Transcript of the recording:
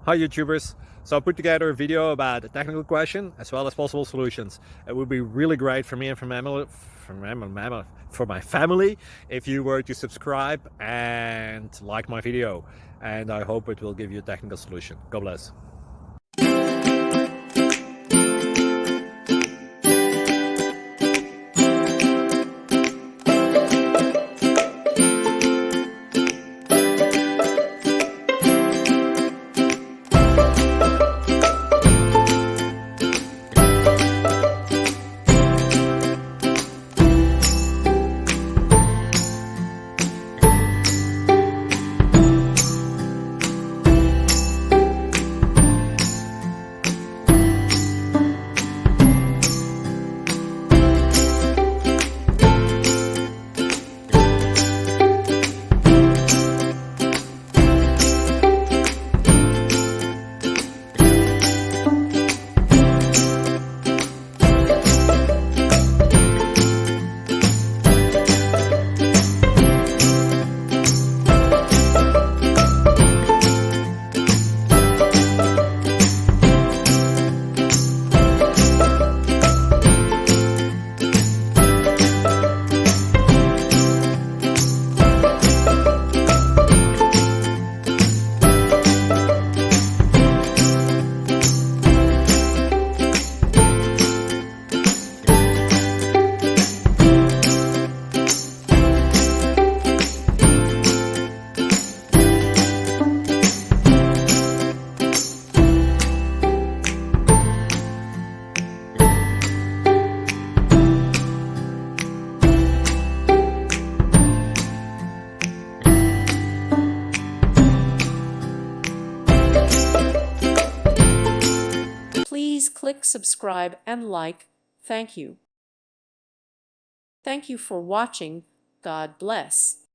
Hi YouTubers! So I put together a video about a technical question as well as possible solutions. It would be really great for me and for my family if you were to subscribe and like my video. And I hope it will give you a technical solution. God bless. Please click subscribe and like. Thank you. Thank you for watching. God bless.